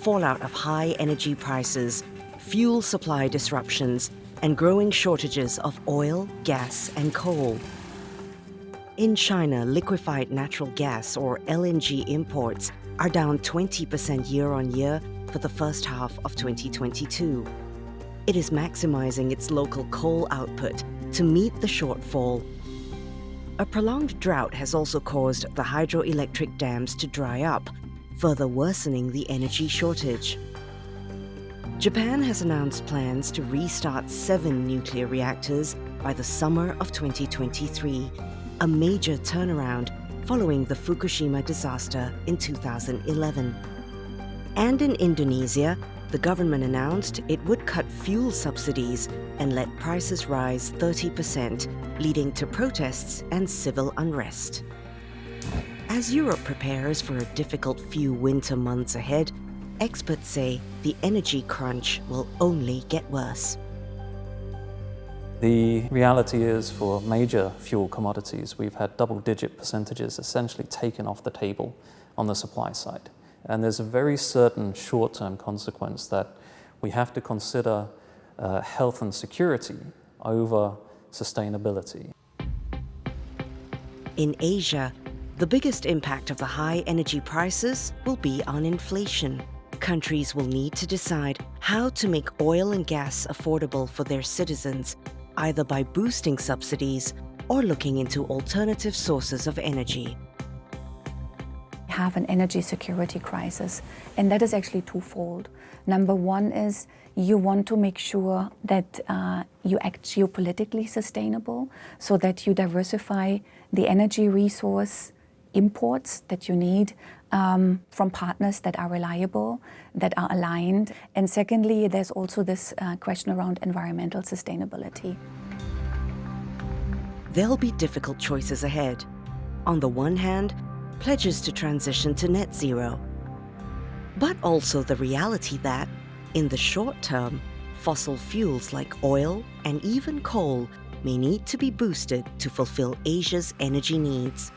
fallout of high energy prices, fuel supply disruptions, and growing shortages of oil, gas, and coal. In China, liquefied natural gas, or LNG, imports are down 20% year-on-year for the first half of 2022. It is maximizing its local coal output to meet the shortfall. A prolonged drought has also caused the hydroelectric dams to dry up, further worsening the energy shortage. Japan has announced plans to restart 7 nuclear reactors by the summer of 2023, a major turnaround following the Fukushima disaster in 2011. And in Indonesia, the government announced it would cut fuel subsidies and let prices rise 30%, leading to protests and civil unrest. As Europe prepares for a difficult few winter months ahead, experts say the energy crunch will only get worse. The reality is, for major fuel commodities, we've had double-digit percentages essentially taken off the table on the supply side. And there's a very certain short-term consequence that we have to consider health and security over sustainability. In Asia, the biggest impact of the high energy prices will be on inflation. Countries will need to decide how to make oil and gas affordable for their citizens, either by boosting subsidies or looking into alternative sources of energy. We have an energy security crisis, and that is actually twofold. Number one is you want to make sure that you act geopolitically sustainable, so that you diversify the energy resource imports that you need from partners that are reliable, that are aligned. And secondly, there's also this question around environmental sustainability. There'll be difficult choices ahead. On the one hand, pledges to transition to net zero, but also the reality that, in the short term, fossil fuels like oil and even coal may need to be boosted to fulfill Asia's energy needs.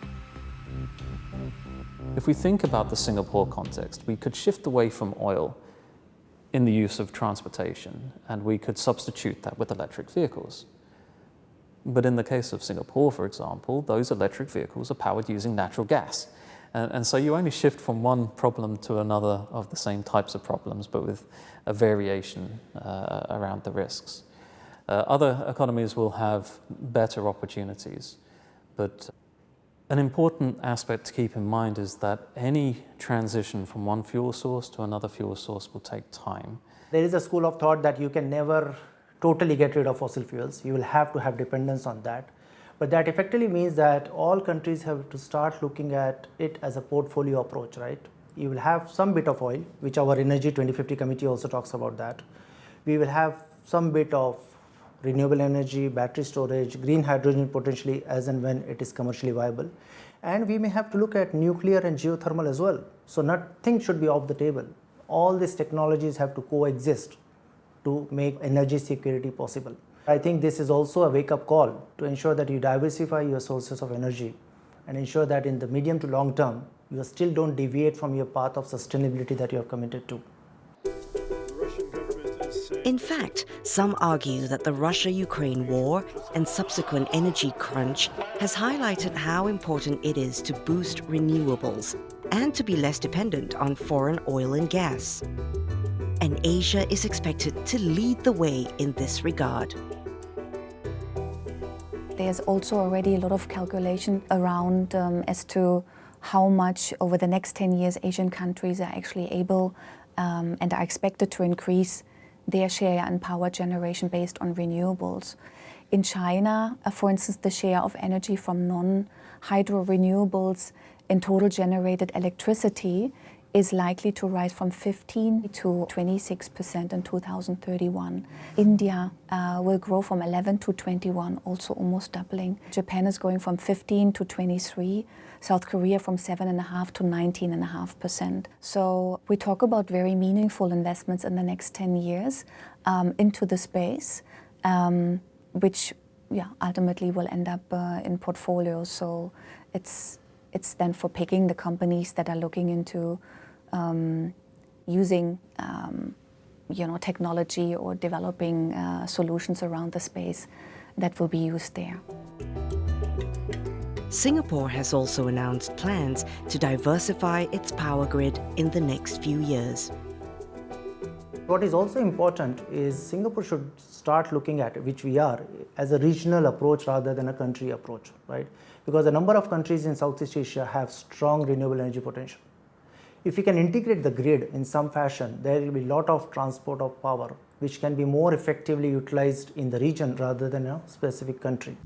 If we think about the Singapore context, we could shift away from oil in the use of transportation, and we could substitute that with electric vehicles. But in the case of Singapore, for example, those electric vehicles are powered using natural gas. And so you only shift from one problem to another of the same types of problems, but with a variation around the risks. Other economies will have better opportunities, but an important aspect to keep in mind is that any transition from one fuel source to another fuel source will take time. There is a school of thought that you can never totally get rid of fossil fuels. You will have to have dependence on that. But that effectively means that all countries have to start looking at it as a portfolio approach, right? You will have some bit of oil, which our Energy 2050 committee also talks about that. We will have some bit of renewable energy, battery storage, green hydrogen potentially as and when it is commercially viable. And we may have to look at nuclear and geothermal as well. So nothing should be off the table. All these technologies have to coexist to make energy security possible. I think this is also a wake-up call to ensure that you diversify your sources of energy and ensure that in the medium to long term, you still don't deviate from your path of sustainability that you have committed to. In fact, some argue that the Russia-Ukraine war and subsequent energy crunch has highlighted how important it is to boost renewables and to be less dependent on foreign oil and gas. And Asia is expected to lead the way in this regard. There's also already a lot of calculation around as to how much over the next 10 years Asian countries are actually able and are expected to increase their share in power generation based on renewables. In China, for instance, the share of energy from non-hydro renewables in total generated electricity is likely to rise from 15 to 26% in 2031. India will grow from 11 to 21, also almost doubling. Japan is going from 15 to 23. South Korea from 7.5% to 19.5%. So we talk about very meaningful investments in the next 10 years into the space, which ultimately will end up in portfolios. So it's then for picking the companies that are looking into using technology or developing solutions around the space that will be used there. Singapore has also announced plans to diversify its power grid in the next few years. What is also important is Singapore should start looking at, which we are, as a regional approach rather than a country approach, right? Because a number of countries in Southeast Asia have strong renewable energy potential. If we can integrate the grid in some fashion, there will be a lot of transport of power which can be more effectively utilized in the region rather than a specific country.